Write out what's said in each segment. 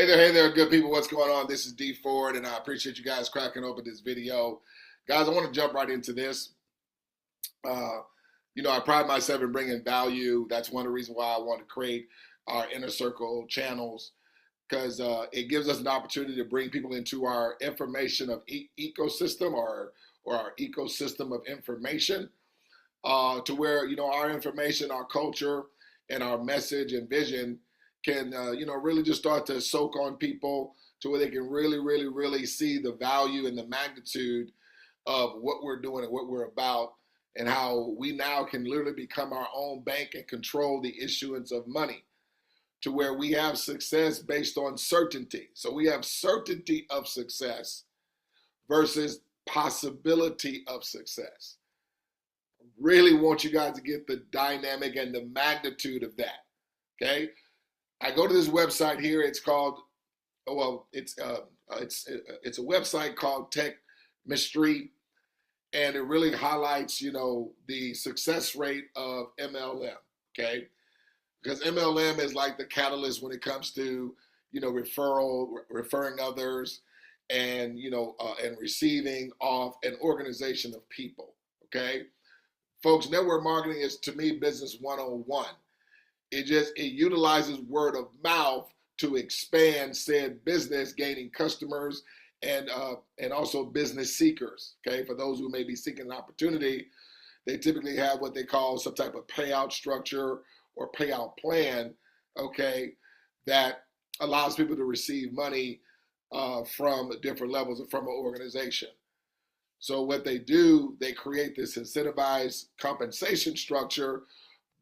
Hey there, good people. What's going on? This is D Ford, and I appreciate you guys cracking open this video. Guys, I want to jump right into this. Uh, I pride myself in bringing value. That's one of the reasons why I want to create our inner circle channels because it gives us an opportunity to bring people into our information of ecosystem or our ecosystem of information to where our information, our culture, and our message and vision can really just start to soak on people to where they can really see the value and the magnitude of what we're doing and what we're about, and how we now can literally become our own bank and control the issuance of money to where we have success based on certainty. So we have certainty of success versus possibility of success. Really want you guys to get the dynamic and the magnitude of that. Okay, I go to this website here. It's called, it's a website called Tech Mystery, and it really highlights the success rate of MLM. Okay, because MLM is like the catalyst when it comes to referring others, and and receiving off an organization of people. Okay. Folks, network marketing is, to me, business 101. It utilizes word of mouth to expand said business, gaining customers and also business seekers. Okay, for those who may be seeking an opportunity, they typically have what they call some type of payout structure or payout plan. Okay, that allows people to receive money from different levels from an organization. So what they do, they create this incentivized compensation structure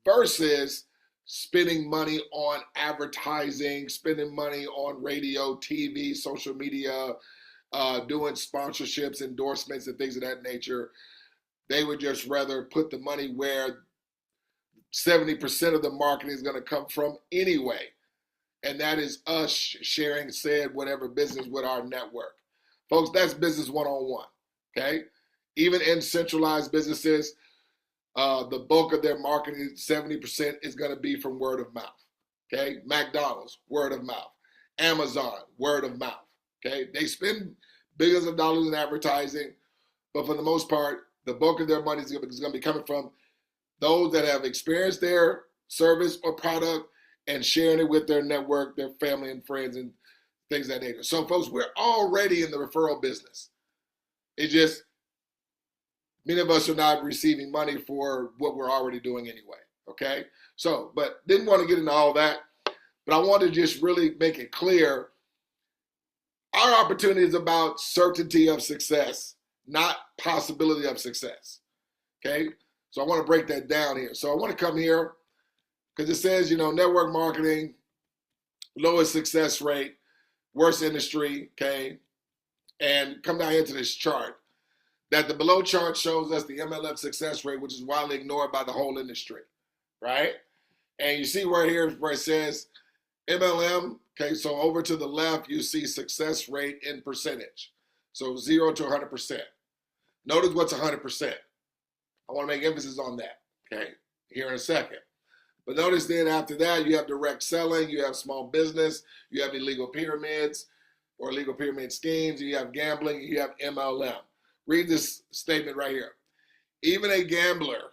versus spending money on advertising, spending money on radio, TV, social media, doing sponsorships, endorsements, and things of that nature. They would just rather put the money where 70% of the marketing is going to come from anyway. And that is us sharing said whatever business with our network. Folks, that's business 101. Okay, even in centralized businesses, the bulk of their marketing, 70%, is going to be from word of mouth. Okay, McDonald's, word of mouth. Amazon, word of mouth. Okay, they spend billions of dollars in advertising, but for the most part, the bulk of their money is going to be coming from those that have experienced their service or product and sharing it with their network, their family and friends, and things of that nature. So, folks, we're already in the referral business. It's just many of us are not receiving money for what we're already doing anyway. Okay, so but didn't want to get into all that, but I want to just really make it clear. Our opportunity is about certainty of success, not possibility of success. Okay, so I want to break that down here. So I want to come here because it says network marketing, lowest success rate, worst industry. Okay. And come down here to this chart, that the below chart shows us the MLM success rate, which is widely ignored by the whole industry, right? And you see right here where it says MLM, okay, so over to the left, you see success rate in percentage. So 0 to 100%. Notice what's 100%. I want to make emphasis on that, okay, here in a second. But notice then after that, you have direct selling, you have small business, you have illegal pyramids, or legal pyramid schemes, you have gambling, you have MLM. Read this statement right here. Even a gambler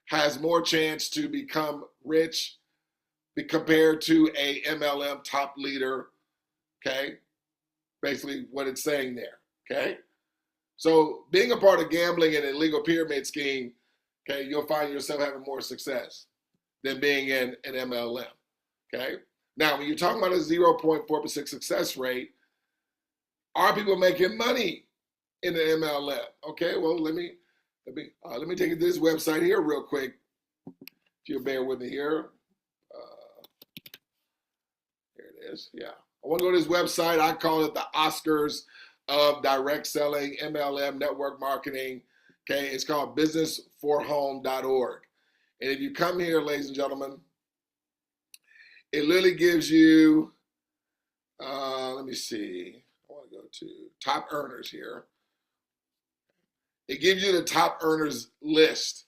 has more chance to become rich compared to a MLM top leader, okay? Basically what it's saying there, okay? So being a part of gambling and illegal pyramid scheme, okay, you'll find yourself having more success than being in an MLM, okay? Now, when you're talking about a 0.4% success rate, are people making money in the MLM? Okay, well, let me take you to this website here real quick. If you'll bear with me here. Here it is. Yeah, I want to go to this website. I call it the Oscars of direct selling, MLM, network marketing. Okay, it's called businessforhome.org. And if you come here, ladies and gentlemen, it literally gives you, let me see. I want to go to top earners here. It gives you the top earners list.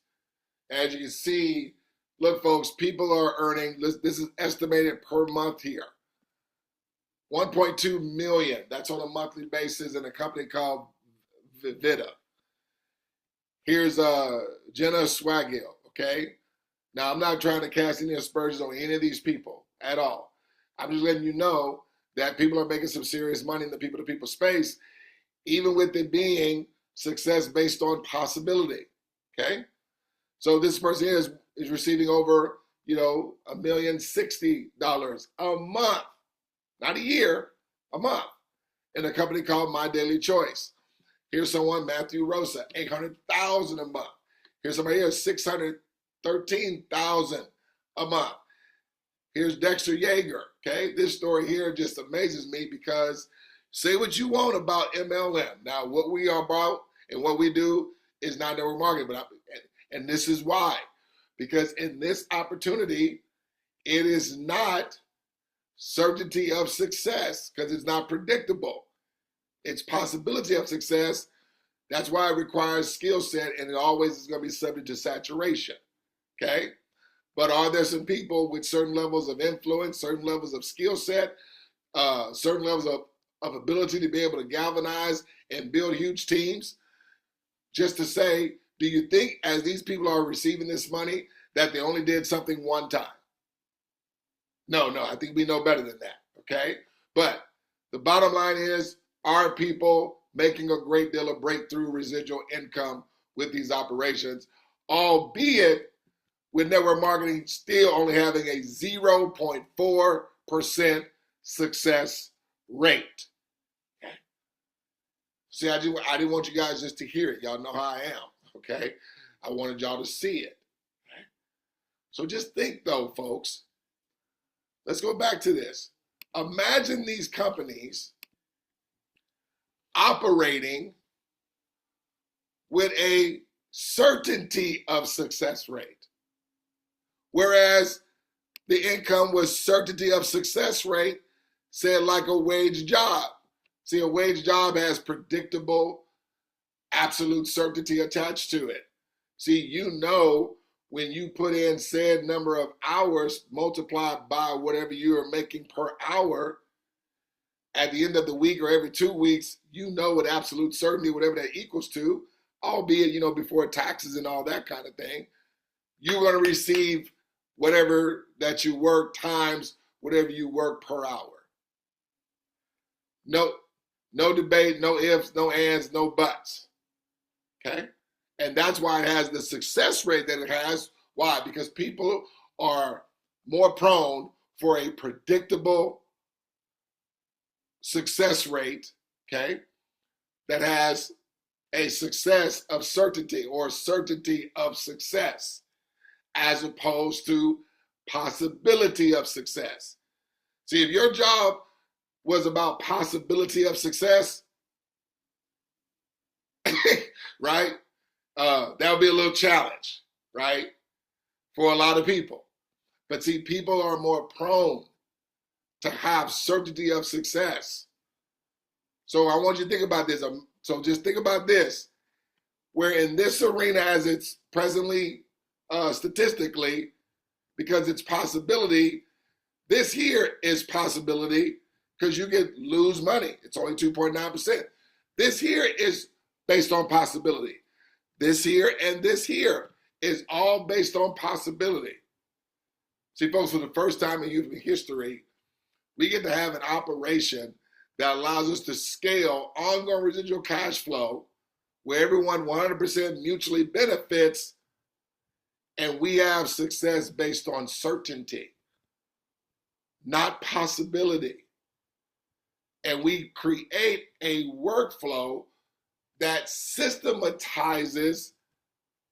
As you can see, look, folks, people are earning, this is estimated per month here. 1.2 million. That's on a monthly basis in a company called Vivida. Here's Jenna Swaggill, okay? Now, I'm not trying to cast any aspersions on any of these people at all. I'm just letting you know that people are making some serious money in the people-to-people space, even with it being success based on possibility, okay? So this person is receiving over, $1,060,000 a month, not a year, a month, in a company called My Daily Choice. Here's someone, Matthew Rosa, $800,000 a month. Here's somebody here, $613,000 a month. Here's Dexter Yeager, okay? This story here just amazes me because say what you want about MLM. Now, what we are about and what we do is not network marketing, and this is why. Because in this opportunity, it is not certainty of success because it's not predictable. It's possibility of success. That's why it requires skill set, and it always is going to be subject to saturation, okay? But are there some people with certain levels of influence, certain levels of skill set, certain levels of ability to be able to galvanize and build huge teams? Just to say, do you think as these people are receiving this money that they only did something one time? No, I think we know better than that, okay? But the bottom line is, are people making a great deal of breakthrough residual income with these operations, albeit with network marketing still only having a 0.4% success rate. Okay. See, I didn't want you guys just to hear it. Y'all know how I am, okay? I wanted y'all to see it. Okay? So just think though, folks. Let's go back to this. Imagine these companies operating with a certainty of success rate. Whereas the income was certainty of success rate, said like a wage job. See, a wage job has predictable, absolute certainty attached to it. See, when you put in said number of hours multiplied by whatever you are making per hour, at the end of the week or every 2 weeks, with absolute certainty, whatever that equals to, albeit, before taxes and all that kind of thing, you're going to receive whatever that you work times whatever you work per hour. No debate, no ifs, no ands, no buts. Okay? And that's why it has the success rate that it has. Why? Because people are more prone for a predictable success rate, okay, that has a success of certainty or certainty of success, as opposed to possibility of success. See, if your job was about possibility of success, right, that would be a little challenge, right, for a lot of people. But see, people are more prone to have certainty of success. So I want you to think about this. So just think about this, where in this arena, as it's presently statistically, because it's possibility, this here is possibility because you could lose money. It's only 2.9%. This here is based on possibility. This here and this here is all based on possibility. See, folks, for the first time in human history, we get to have an operation that allows us to scale ongoing residual cash flow where everyone 100% mutually benefits, and we have success based on certainty, not possibility. And we create a workflow that systematizes,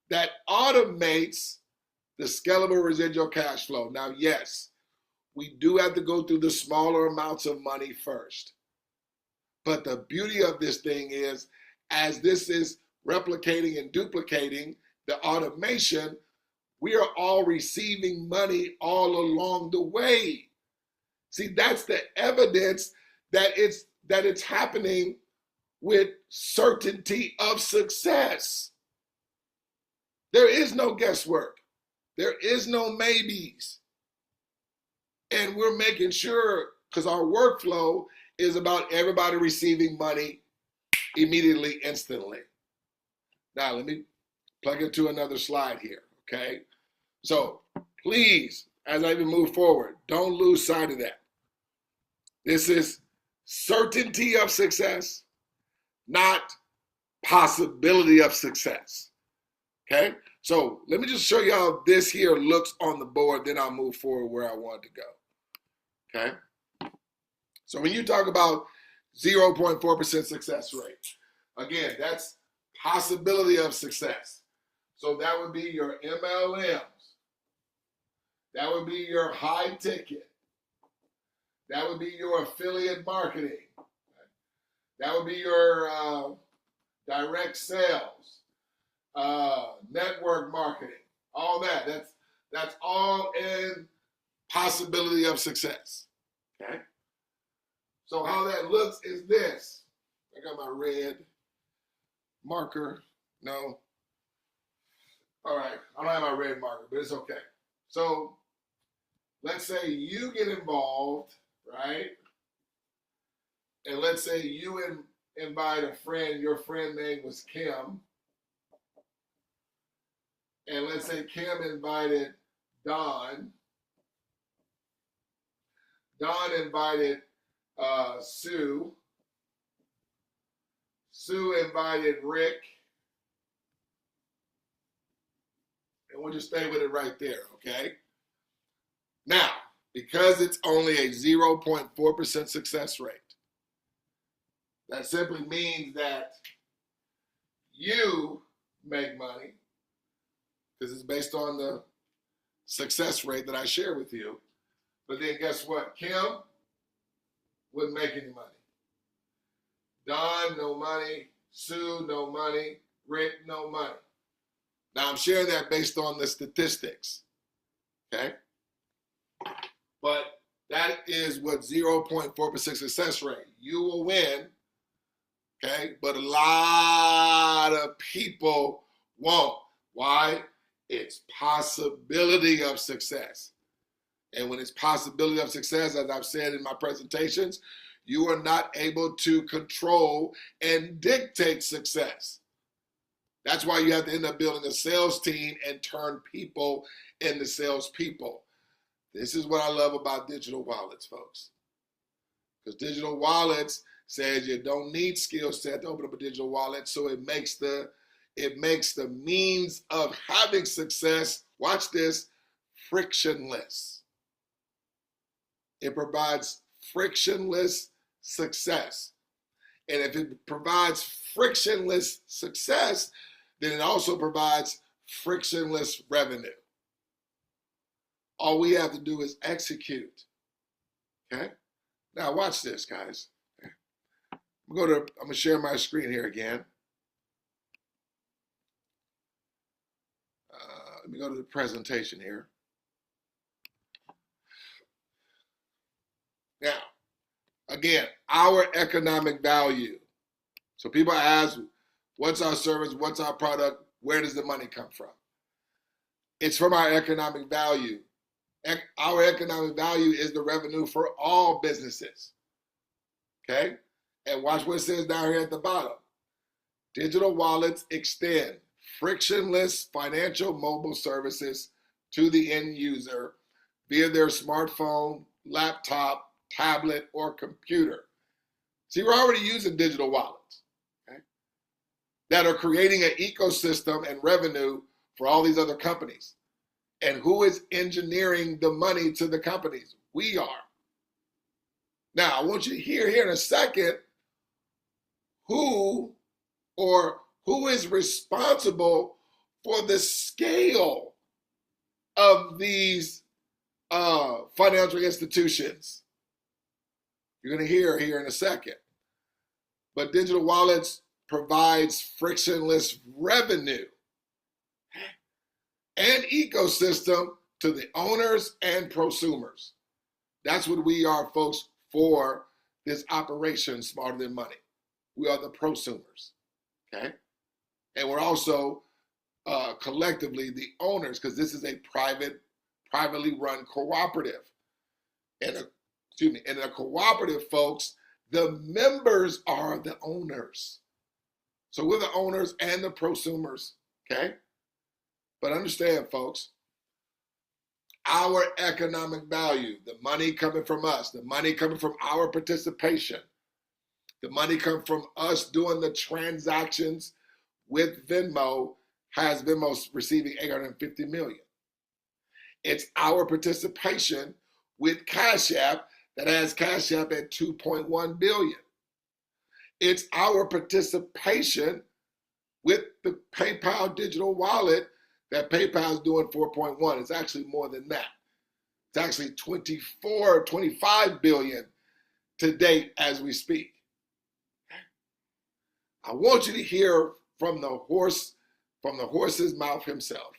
that automates the scalable residual cash flow. Now, yes, we do have to go through the smaller amounts of money first. But the beauty of this thing is, as this is replicating and duplicating the automation, we are all receiving money all along the way. See, that's the evidence that it's happening with certainty of success. There is no guesswork. There is no maybes. And we're making sure because our workflow is about everybody receiving money immediately, instantly. Now, let me plug into another slide here, okay? So please, as I even move forward, don't lose sight of that. This is certainty of success, not possibility of success, okay? So let me just show you how this here looks on the board, then I'll move forward where I want to go, okay? So when you talk about 0.4% success rate, again, that's possibility of success. So that would be your MLMs. That would be your high ticket. That would be your affiliate marketing. That would be your direct sales, network marketing, all that. That's all in possibility of success. Okay? So how that looks is this. I got my red marker. No. All right. I don't have my red marker, but it's okay. So let's say you get involved, right? And let's say you invite a friend, your friend name was Kim. And let's say Kim invited Don. Don invited Sue. Sue invited Rick. And we'll just stay with it right there, okay? Now, because it's only a 0.4% success rate, that simply means that you make money because it's based on the success rate that I share with you. But then guess what? Kim wouldn't make any money. Don, no money. Sue, no money. Rick, no money. Now, I'm sharing that based on the statistics, okay? But that is what 0.4% success rate. You will win, okay? But a lot of people won't. Why? It's possibility of success. And when it's possibility of success, as I've said in my presentations, you are not able to control and dictate success. That's why you have to end up building a sales team and turn people into salespeople. This is what I love about digital wallets, folks. Because digital wallets says you don't need skill set to open up a digital wallet, so it makes the means of having success, watch this, frictionless. It provides frictionless success. And if it provides frictionless success, then it also provides frictionless revenue. All we have to do is execute. Okay? Now watch this, guys. I'm gonna share my screen here again. Let me go to the presentation here. Now, again, our economic value. So people ask, what's our service? What's our product? Where does the money come from? It's from our economic value. Our economic value is the revenue for all businesses. Okay? And watch what it says down here at the bottom. Digital wallets extend frictionless financial mobile services to the end user via their smartphone, laptop, tablet, or computer. See, we're already using digital wallets, okay, that are creating an ecosystem and revenue for all these other companies. And who is engineering the money to the companies? We are. Now, I want you to hear here in a second who is responsible for the scale of these financial institutions. You're going to hear here in a second. But digital wallets provides frictionless revenue and ecosystem to the owners and prosumers. That's what we are, folks, for this operation Smarter Than Money. We are the prosumers, okay? And we're also collectively the owners, because this is a privately run cooperative. And a excuse me, in a cooperative, folks, the members are the owners. So we're the owners and the prosumers, okay? But understand, folks, our economic value, the money coming from us, the money coming from our participation, the money coming from us doing the transactions with Venmo, has Venmo receiving $850 million. It's our participation with Cash App that has Cash App at $2.1 billion. It's our participation with the PayPal digital wallet that PayPal is doing 4.1. It's actually more than that. It's actually 25 billion to date as we speak. I want you to hear from the horse's mouth himself.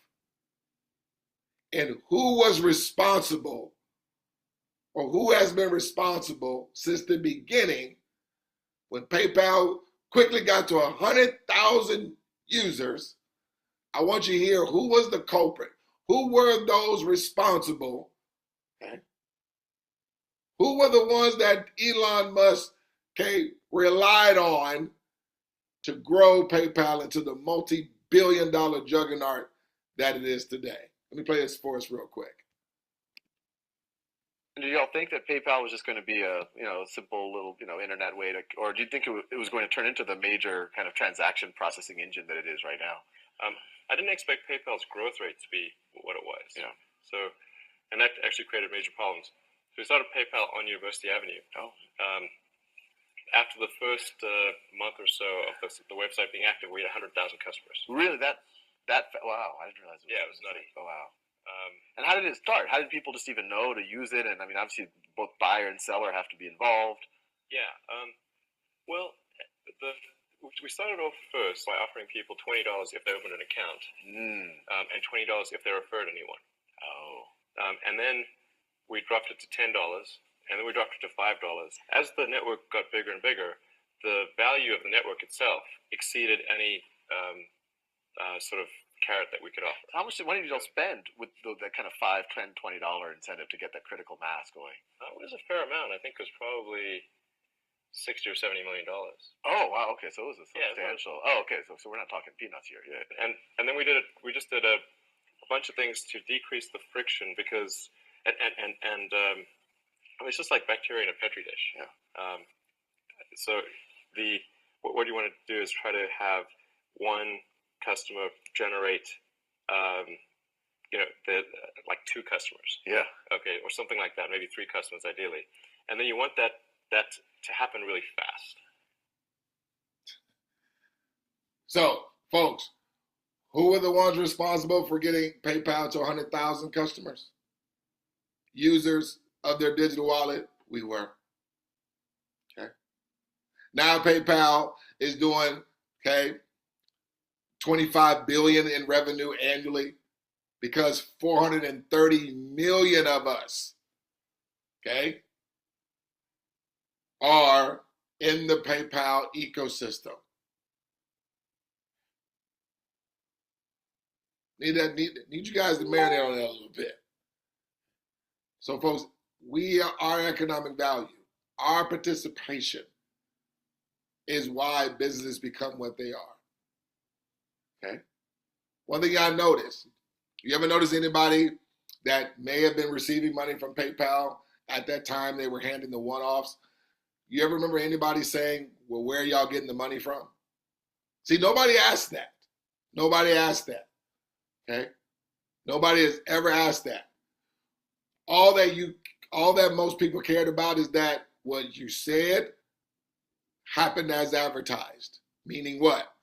And who was responsible, or who has been responsible since the beginning when PayPal quickly got to 100,000 users. I want you to hear who was the culprit. Who were those responsible? Okay. Who were the ones that Elon Musk relied on to grow PayPal into the multi-billion-dollar juggernaut that it is today? Let me play this for us real quick. And did y'all think that PayPal was just going to be a simple little internet way to, or do you think it was going to turn into the major kind of transaction processing engine that it is right now? I didn't expect PayPal's growth rate to be what it was. Yeah. So, and that actually created major problems. So we started PayPal on University Avenue. Oh. After the first month or so of the website being active, we had 100,000 customers. Really? That wow! I didn't realize. It was nutty. Oh wow! And how did it start? How did people just even know to use it? And I mean, obviously, both buyer and seller have to be involved. Yeah. We started off first by offering people $20 if they opened an account, and $20 if they referred anyone. Oh. And then we dropped it to $10, and then we dropped it to $5. As the network got bigger and bigger, the value of the network itself exceeded any sort of carrot that we could offer. How much money did y'all spend with that kind of $5, $10, $20 incentive to get that critical mass going? It was a fair amount. I think it was probably $60 or $70 million. Oh wow! Okay, so it was a substantial. Yeah, okay, so we're not talking peanuts here. Yeah. And then we just did a bunch of things to decrease the friction because it's just like bacteria in a petri dish. Yeah. So what you want to do is try to have one customer generate, like two customers. Yeah. Okay, or something like that. Maybe three customers ideally, and then you want that to happen really fast. So, folks, who were the ones responsible for getting PayPal to 100,000 customers? Users of their digital wallet? We were. Okay. Now PayPal is doing, 25 billion in revenue annually because 430 million of us, are in the PayPal ecosystem. Need you guys to marinate on that a little bit. So, folks, our economic value, our participation is why businesses become what they are. Okay? One thing I noticed, you ever notice anybody that may have been receiving money from PayPal at that time they were handing the one-offs? You ever remember anybody saying, well, where are y'all getting the money from? See, nobody asked that. Nobody asked that. Okay? Nobody has ever asked that. All that most people cared about is that what you said happened as advertised. Meaning what?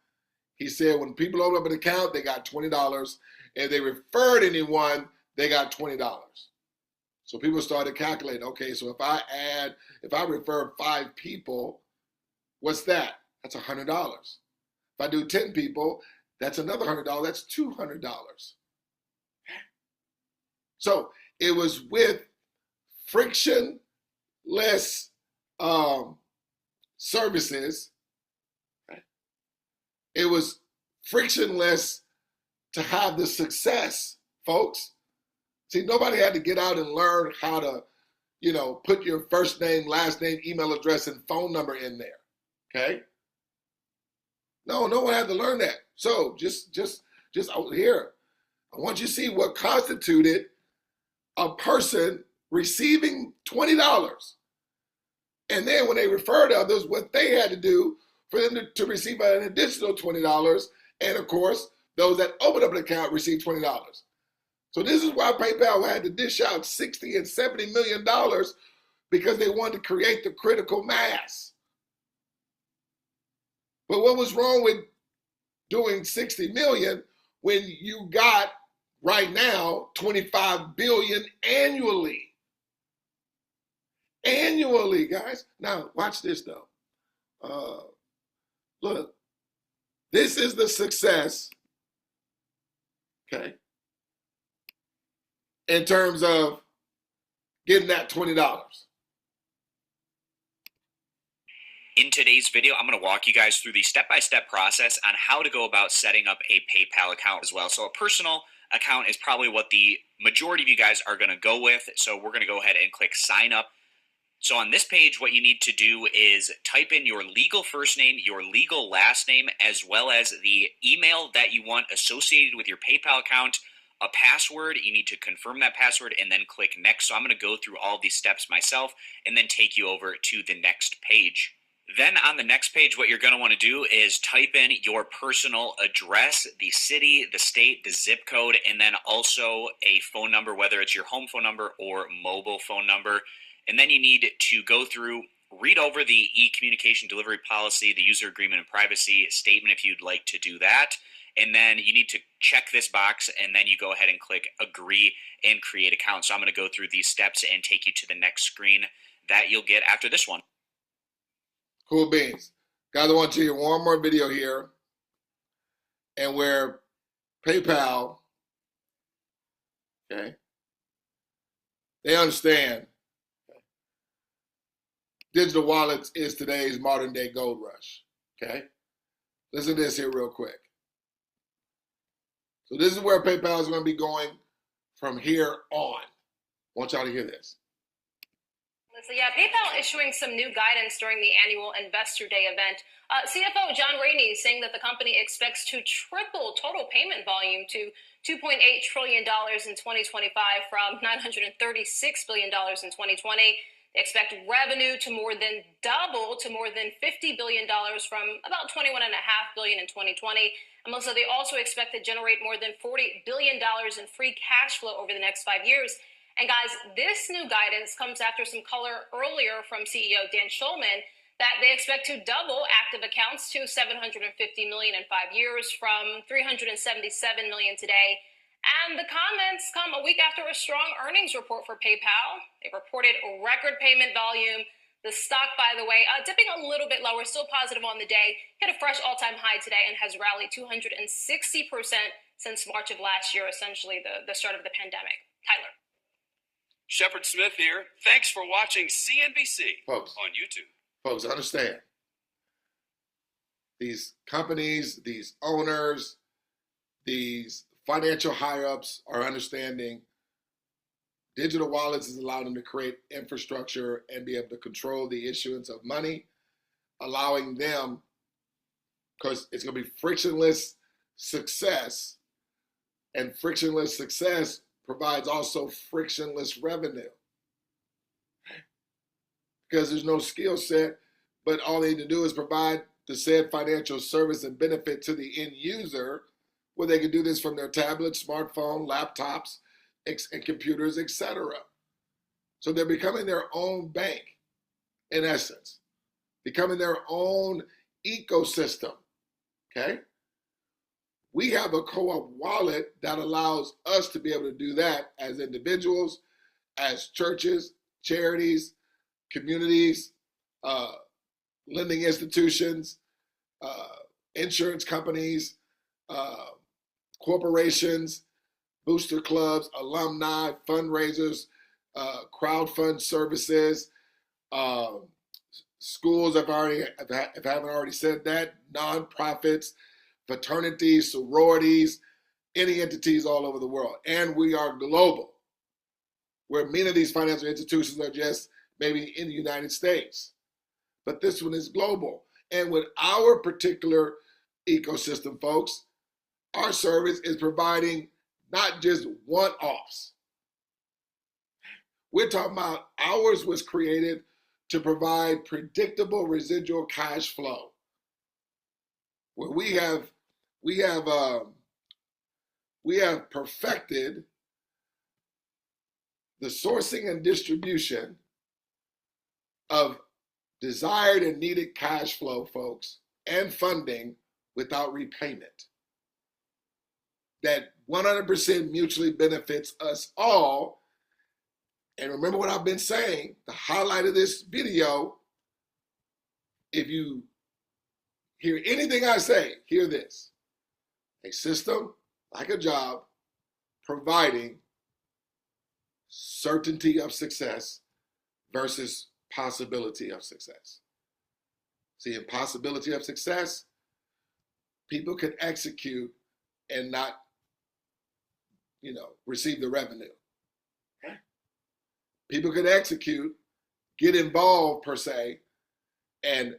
He said when people open up an account, they got $20. If they referred anyone, they got $20. So people started calculating, okay, so if I refer 5 people, what's that? That's $100. If I do 10 people, that's another $100. That's $200. So it was with frictionless services. It was frictionless to have the success, folks. See, nobody had to get out and learn how to put your first name, last name, email address, and phone number in there. Okay? No one had to learn that. So just out here, I want you to see what constituted a person receiving $20. And then when they referred others, what they had to do for them to receive an additional $20. And of course, those that opened up an account received $20. So this is why PayPal had to dish out $60 and $70 million, because they wanted to create the critical mass. But what was wrong with doing 60 million when you got right now 25 billion annually? Annually, guys. Now, watch this though. Look, this is the success, okay, in terms of getting that $20. In today's video, I'm going to walk you guys through the step-by-step process on how to go about setting up a PayPal account as well. So a personal account is probably what the majority of you guys are going to go with. So we're going to go ahead and click sign up. So on this page, what you need to do is type in your legal first name, your legal last name, as well as the email that you want associated with your PayPal account, a password. You need to confirm that password and then click next. So I'm going to go through all these steps myself and then take you over to the next page. Then on the next page, what you're going to want to do is type in your personal address, the city, the state, the zip code, and then also a phone number, whether it's your home phone number or mobile phone number. And then you need to go through, read over the e-communication delivery policy, the user agreement and privacy statement if you'd like to do that. And then you need to check this box, and then you go ahead and click agree and create account. So I'm going to go through these steps and take you to the next screen that you'll get after this one. Cool beans. Guys, I want you to hear one more video here, and where PayPal, okay, they understand digital wallets is today's modern day gold rush, okay? Listen to this here real quick. So this is where PayPal is going to be going from here on. I want y'all to hear this. So yeah, PayPal issuing some new guidance during the annual Investor Day event. CFO John Rainey saying that the company expects to triple total payment volume to $2.8 trillion in 2025 from $936 billion in 2020. They expect revenue to more than double to more than $50 billion from about $21.5 billion in 2020. And Melissa, they also expect to generate more than $40 billion in free cash flow over the next 5 years. And guys, this new guidance comes after some color earlier from CEO Dan Schulman that they expect to double active accounts to 750 million in 5 years from 377 million today. And the comments come a week after a strong earnings report for PayPal. They reported a record payment volume. The stock, by the way, dipping a little bit lower, still positive on the day, hit a fresh all-time high today and has rallied 260% since March of last year, essentially the start of the pandemic. Tyler. Shepard Smith here. Thanks for watching CNBC Folks, on YouTube. Folks, understand. These companies, these owners, these financial higher-ups are understanding digital wallets has allowed them to create infrastructure and be able to control the issuance of money, allowing them, because it's going to be frictionless success, and frictionless success provides also frictionless revenue. Because there's no skill set, but all they need to do is provide the said financial service and benefit to the end user, where they can do this from their tablets, smartphone, laptops, and computers, etc. So they're becoming their own bank, in essence, becoming their own ecosystem, okay? We have a co-op wallet that allows us to be able to do that as individuals, as churches, charities, communities, lending institutions, insurance companies, corporations, booster clubs, alumni, fundraisers, crowdfund services, schools, if I haven't already said that, nonprofits, fraternities, sororities, any entities all over the world. And we are global. where many of these financial institutions are just maybe in the United States. But this one is global. And with our particular ecosystem, folks, our service is providing not just one-offs. We're talking about ours was created to provide predictable residual cash flow, where we have perfected the sourcing and distribution of desired and needed cash flow, folks, and funding without repayment. That 100% mutually benefits us all. And remember what I've been saying, the highlight of this video, if you hear anything I say, hear this. A system, like a job, providing certainty of success versus possibility of success. See, in possibility of success, people can execute and not, receive the revenue. Okay? People can execute, get involved per se, and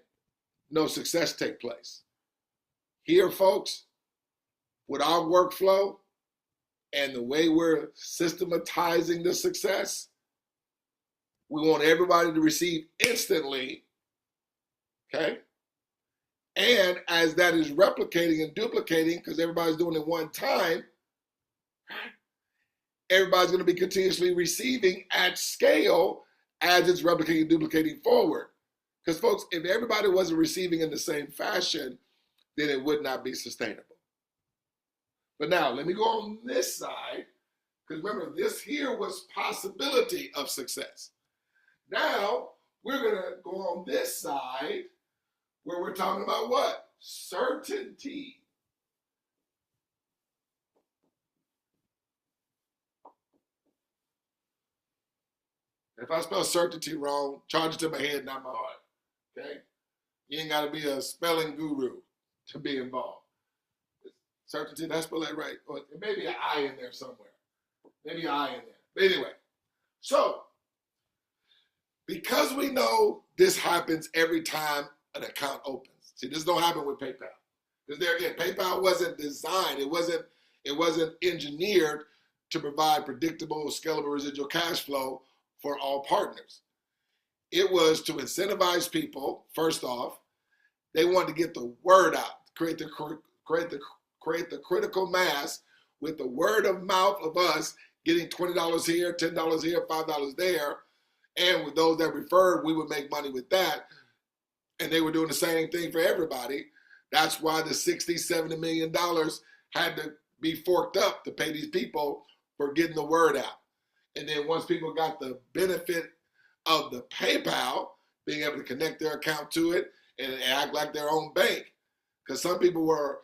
no success take place. Here, folks, with our workflow and the way we're systematizing the success, we want everybody to receive instantly, okay? And as that is replicating and duplicating, because everybody's doing it one time, everybody's going to be continuously receiving at scale as it's replicating and duplicating forward. Because, folks, if everybody wasn't receiving in the same fashion, then it would not be sustainable. But now, let me go on this side, because remember, this here was possibility of success. Now, we're going to go on this side, where we're talking about what? Certainty. If I spell certainty wrong, charge it to my head, not my heart. Okay? You ain't got to be a spelling guru to be involved. Certainty, did I spell that right? Or maybe an I in there somewhere. Maybe an I in there. But anyway, so because we know this happens every time an account opens. See, this don't happen with PayPal. Because there again, PayPal wasn't designed, it wasn't engineered to provide predictable, scalable residual cash flow for all partners. It was to incentivize people, first off. They wanted to get the word out, create the critical mass with the word of mouth of us getting $20 here, $10 here, $5 there. And with those that referred, we would make money with that. And they were doing the same thing for everybody. That's why the $60, $70 million had to be forked up to pay these people for getting the word out. And then once people got the benefit of the PayPal, being able to connect their account to it and act like their own bank. Because some people were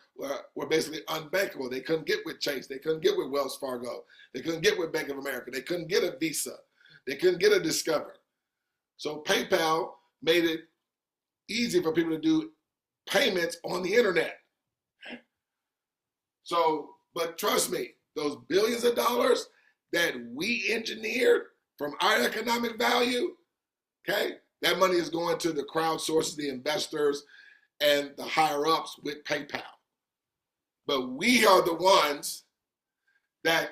basically unbankable. They couldn't get with Chase. They couldn't get with Wells Fargo. They couldn't get with Bank of America. They couldn't get a Visa. They couldn't get a Discover. So PayPal made it easy for people to do payments on the internet. So, but trust me, those billions of dollars that we engineered from our economic value, okay, that money is going to the crowdsources, the investors, and the higher ups with PayPal. But we are the ones that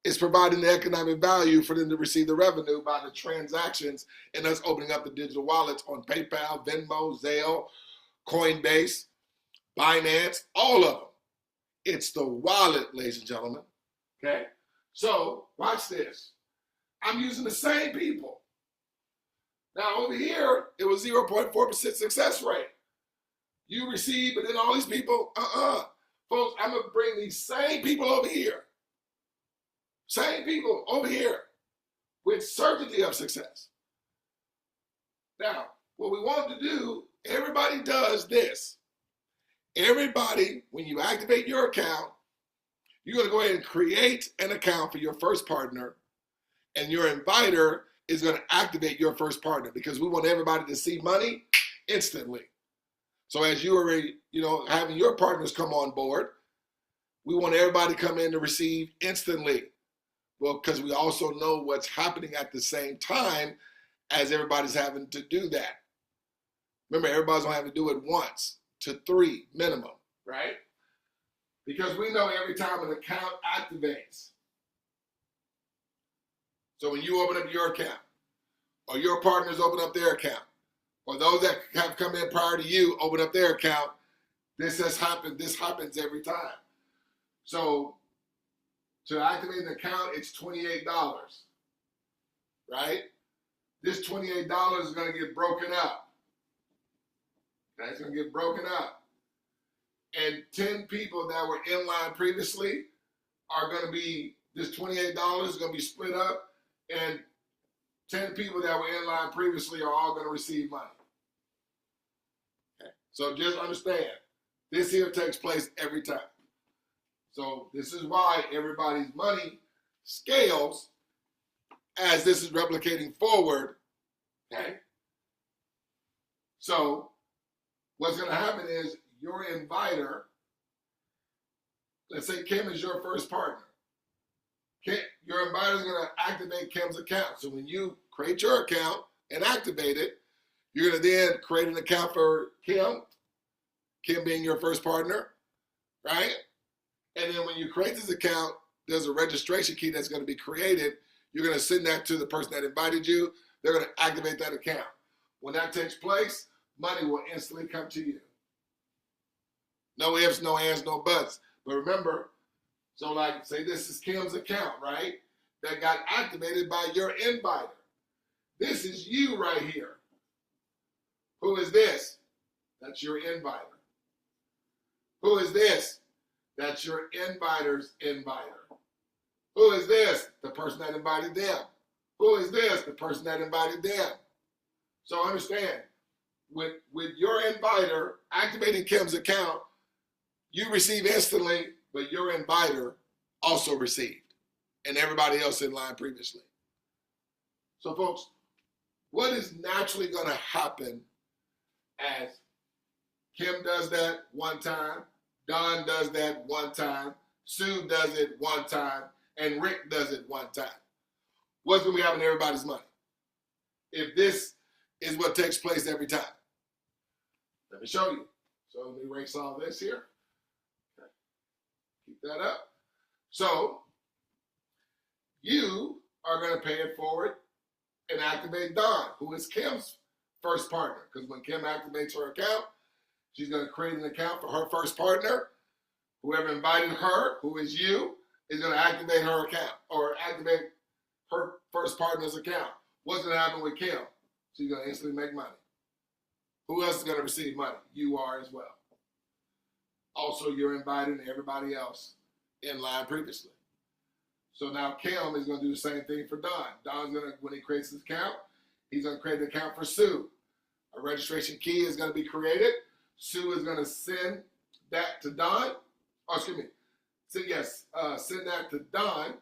is providing the economic value for them to receive the revenue by the transactions and us opening up the digital wallets on PayPal, Venmo, Zelle, Coinbase, Binance, all of them. It's the wallet, ladies and gentlemen. Okay? So, watch this. I'm using the same people. Now, over here, it was 0.4% success rate. You receive, but then all these people, Folks, I'm going to bring these same people over here. Same people over here with certainty of success. Now, what we want to do, everybody does this. Everybody, when you activate your account, you're going to go ahead and create an account for your first partner, and your inviter is going to activate your first partner because we want everybody to see money instantly. So as you are, having your partners come on board, we want everybody to come in to receive instantly. Well, because we also know what's happening at the same time as everybody's having to do that. Remember, everybody's going to have to do it once to 3 minimum, right? Because we know every time an account activates. So when you open up your account, or your partners open up their account, or those that have come in prior to you open up their account, this has happened. This happens every time. So to activate an account, it's $28, right? This $28 is going to get broken up. Okay, it's going to get broken up. And 10 people that were in line previously are going to be, this $28 is going to be split up, and 10 people that were in line previously are all going to receive money. Okay. So just understand, this here takes place every time. So this is why everybody's money scales as this is replicating forward. Okay. So what's going to happen is your inviter, let's say Kim is your first partner. Your inviter is going to activate Kim's account. So when you create your account and activate it, you're going to then create an account for Kim being your first partner, right? And then when you create this account, there's a registration key that's going to be created. You're going to send that to the person that invited you. They're going to activate that account. When that takes place, money will instantly come to you. No ifs, no ands, no buts. But remember, so like, say this is Kim's account, right? That got activated by your inviter. This is you right here. Who is this? That's your inviter. Who is this? That's your inviter's inviter. Who is this? The person that invited them. Who is this? The person that invited them. So understand, with your inviter activating Kim's account, you receive instantly, but your inviter also received, and everybody else in line previously. So folks, what is naturally going to happen as Kim does that one time, Don does that one time, Sue does it one time, and Rick does it one time? What's going to be happening to everybody's money if this is what takes place every time? Let me show you. So let me erase all this here. Okay. Keep that up. So you are going to pay it forward and activate Dawn, who is Kim's first partner. Because when Kim activates her account, she's going to create an account for her first partner. Whoever invited her, who is you, is going to activate her account or activate her first partner's account. What's going to happen with Kim? She's going to instantly make money. Who else is going to receive money? You are as well. Also, you're inviting everybody else in line previously. So now Kim is going to do the same thing for Don. Don's going to, when he creates his account, he's going to create an account for Sue. A registration key is going to be created. Sue is going to send that to Don. Oh, excuse me. Send that to Don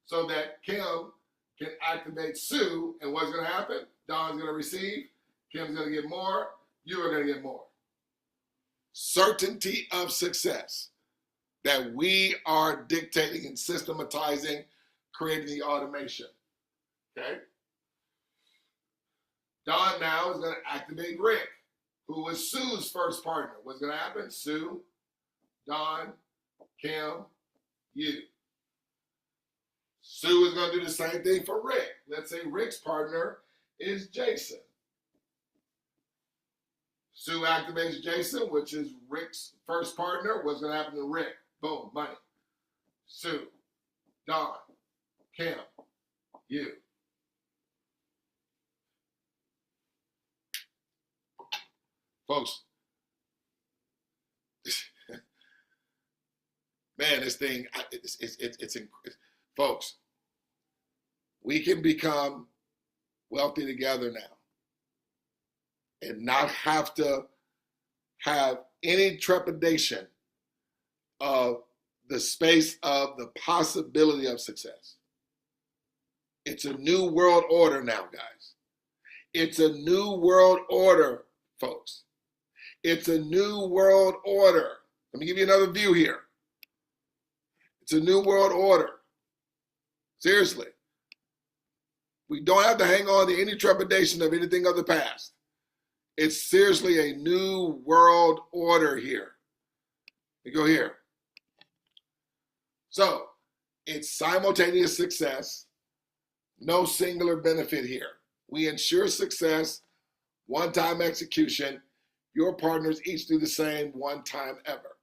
so that Kim can activate Sue. And what's going to happen? Don's going to receive. Kim's going to get more. You are going to get more. Certainty of success that we are dictating and systematizing, creating the automation. Okay? Don now is going to activate Rick, who was Sue's first partner. What's going to happen? Sue, Don, Kim, you. Sue is going to do the same thing for Rick. Let's say Rick's partner is Jason. Sue activates Jason, which is Rick's first partner. What's going to happen to Rick? Boom, money. Sue, Don, Kim, you. Folks, man, this thing, folks, we can become wealthy together now and not have to have any trepidation of the space of the possibility of success. It's a new world order now, guys. It's a new world order, folks. It's a new world order. Let me give you another view here. It's a new world order. Seriously. We don't have to hang on to any trepidation of anything of the past. It's seriously a new world order here. We go here. So, it's simultaneous success, no singular benefit here. We ensure success, one-time execution. Your partners each do the same one time ever.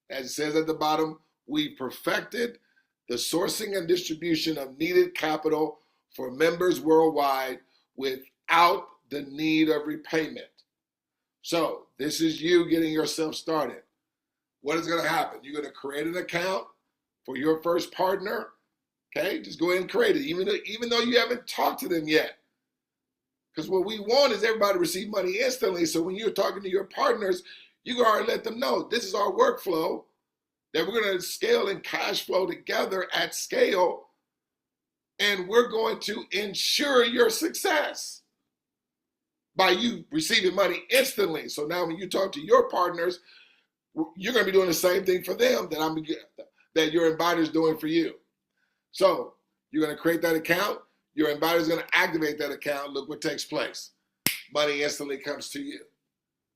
As it says at the bottom, we perfected the sourcing and distribution of needed capital for members worldwide without the need of repayment. So this is you getting yourself started. What is going to happen? You're going to create an account for your first partner. Okay, just go ahead and create it, even though you haven't talked to them yet. Because what we want is everybody to receive money instantly. So when you're talking to your partners, you can already let them know this is our workflow that we're going to scale and cash flow together at scale. And we're going to ensure your success by you receiving money instantly. So now when you talk to your partners, you're going to be doing the same thing for them that your embodiment is doing for you. So you're going to create that account. Your embodiment is going to activate that account. Look what takes place. Money instantly comes to you.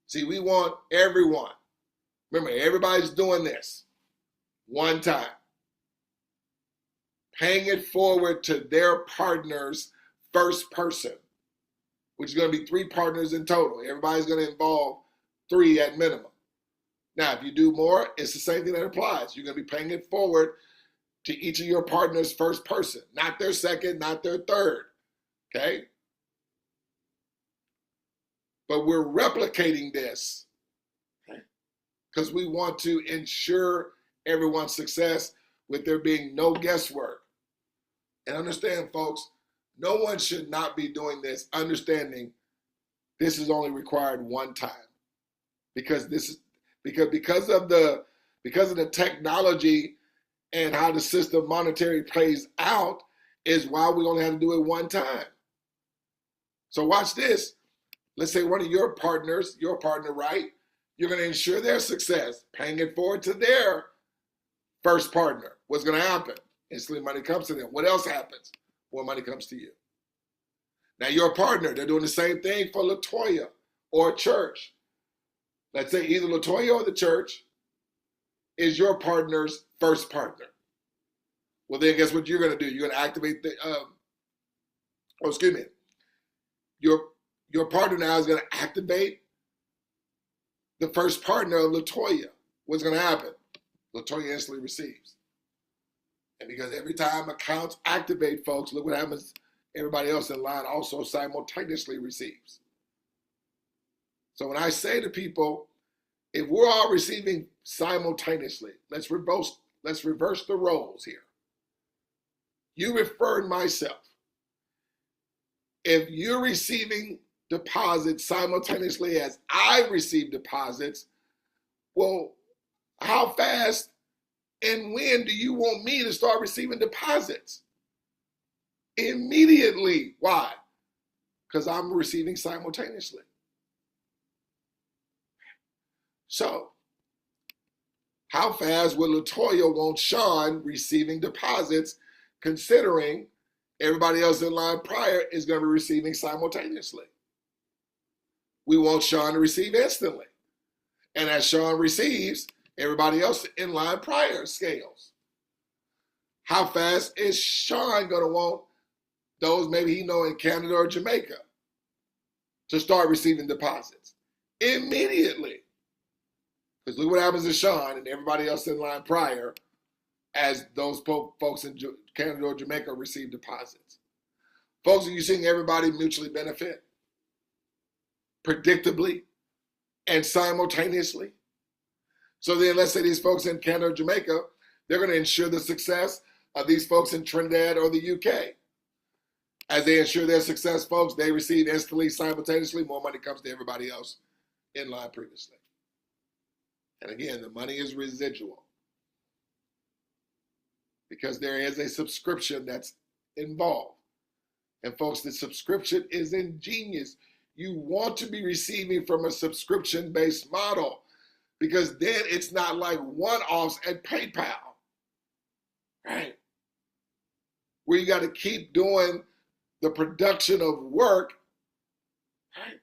See, we want everyone. Remember, everybody's doing this one time. Paying it forward to their partner's first person, which is going to be 3 partners in total. Everybody's going to involve 3 at minimum. Now, if you do more, it's the same thing that applies. You're going to be paying it forward to each of your partners' first person, not their second, not their third, okay? But we're replicating this, okay? Because we want to ensure everyone's success with there being no guesswork. And understand, folks, no one should not be doing this, understanding this is only required one time. Because of the technology and how the system monetary plays out is why we only have to do it one time. So watch this. Let's say one of your partners, right? You're going to ensure their success, paying it forward to their first partner. What's going to happen? Instantly money comes to them. What else happens? More money comes to you. Now your partner, they're doing the same thing for Latoya or a church. Let's say either Latoya or the church is your partner's first partner. Well, then guess what you're going to do? You're going to activate Your partner now is going to activate the first partner of Latoya. What's going to happen? Latoya instantly receives. And because every time accounts activate, folks, look what happens. Everybody else in line also simultaneously receives. So when I say to people, if we're all receiving simultaneously, let's reverse the roles here. You referred myself. If you're receiving deposits simultaneously as I receive deposits, well, how fast and when do you want me to start receiving deposits? Immediately. Why? Because I'm receiving simultaneously. So, how fast will Latoya want Sean receiving deposits, considering everybody else in line prior is going to be receiving simultaneously? We want Sean to receive instantly. And as Sean receives, everybody else in line prior scales. How fast is Sean going to want those maybe he know in Canada or Jamaica to start receiving deposits? Immediately. Because look what happens to Sean and everybody else in line prior as those folks in Canada or Jamaica receive deposits. Folks, are you seeing everybody mutually benefit? Predictably and simultaneously? So then let's say these folks in Canada or Jamaica, they're going to ensure the success of these folks in Trinidad or the UK. As they ensure their success, folks, they receive instantly, simultaneously, more money comes to everybody else in line previously. And again, the money is residual because there is a subscription that's involved. And folks, the subscription is ingenious. You want to be receiving from a subscription-based model because then it's not like one-offs at PayPal, right? where you got to keep doing the production of work, right,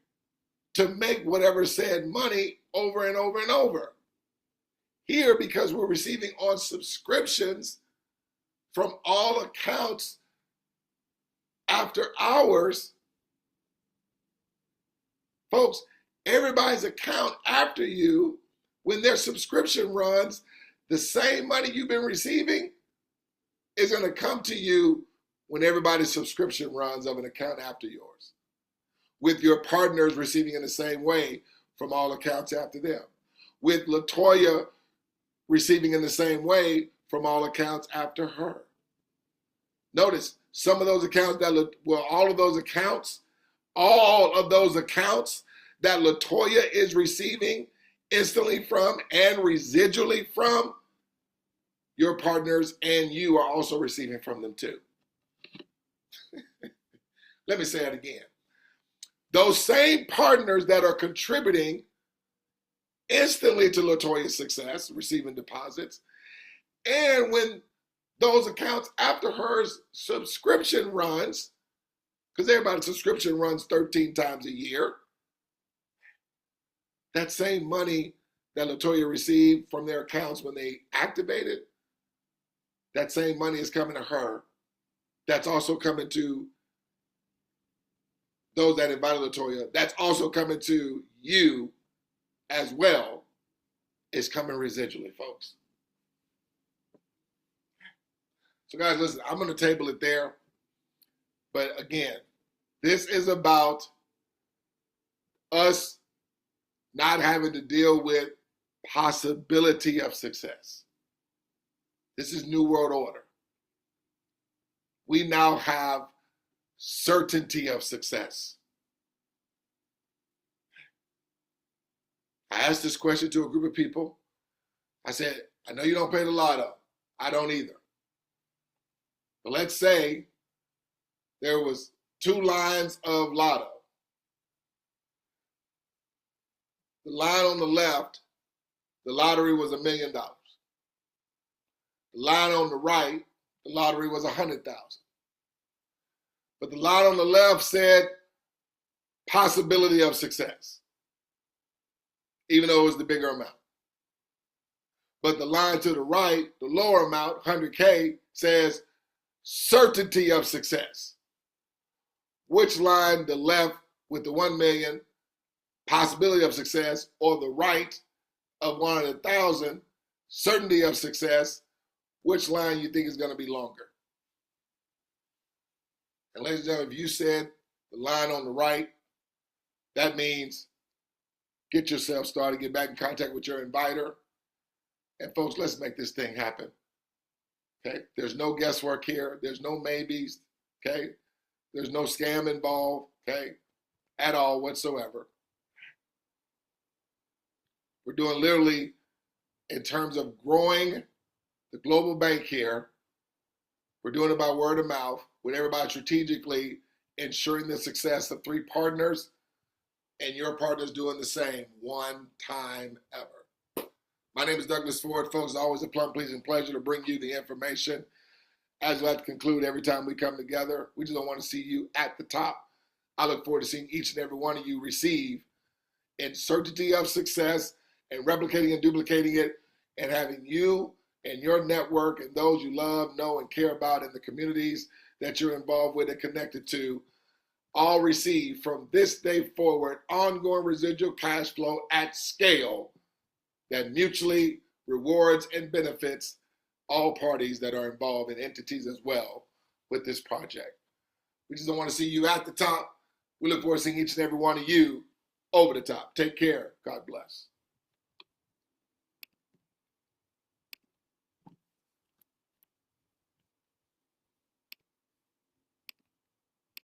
to make whatever said money over and over and over. Here, because we're receiving on subscriptions from all accounts after hours, folks, everybody's account after you, when their subscription runs, the same money you've been receiving is going to come to you when everybody's subscription runs of an account after yours, with your partners receiving in the same way from all accounts after them, with LaToya receiving in the same way from all accounts after her. Notice some of those accounts all of those accounts that LaToya is receiving instantly from and residually from, your partners and you are also receiving from them too. Let me say it again. Those same partners that are contributing instantly to LaToya's success, receiving deposits, and when those accounts after hers subscription runs, because everybody's subscription runs 13 times a year, that same money that LaToya received from their accounts when they activated, that same money is coming to her. That's also coming to those that invited LaToya. That's also coming to you as well. It's coming residually, folks. So guys, listen, I'm going to table it there. But again, this is about us not having to deal with possibility of success. This is New World Order. We now have certainty of success. I asked this question to a group of people. I said, I know you don't pay the lotto. I don't either. But let's say there was 2 lines of lotto. The line on the left, the lottery was $1 million. The line on the right, the lottery was 100,000. But the line on the left said possibility of success, even though it was the bigger amount. But the line to the right, the lower amount, 100K, says certainty of success. Which line, the left with the 1 million, possibility of success, or the right of 100,000, certainty of success, which line you think is going to be longer? And ladies and gentlemen, if you said the line on the right, that means get yourself started, get back in contact with your inviter. And folks, let's make this thing happen. Okay? There's no guesswork here. There's no maybes. Okay? There's no scam involved. Okay? At all whatsoever. We're doing literally, in terms of growing the global bank here, we're doing it by word of mouth, with everybody strategically ensuring the success of 3 partners, and your partners doing the same one time ever. My name is Douglas Ford. Folks, it's always a plum-pleasing pleasure to bring you the information. As we like to conclude every time we come together, we just don't want to see you at the top. I look forward to seeing each and every one of you receive in certainty of success and replicating and duplicating it, and having you and your network and those you love, know, and care about in the communities that you're involved with and connected to all receive from this day forward ongoing residual cash flow at scale that mutually rewards and benefits all parties that are involved in entities as well with this project. We just don't want to see you at the top. We look forward to seeing each and every one of you over the top. Take care. God bless.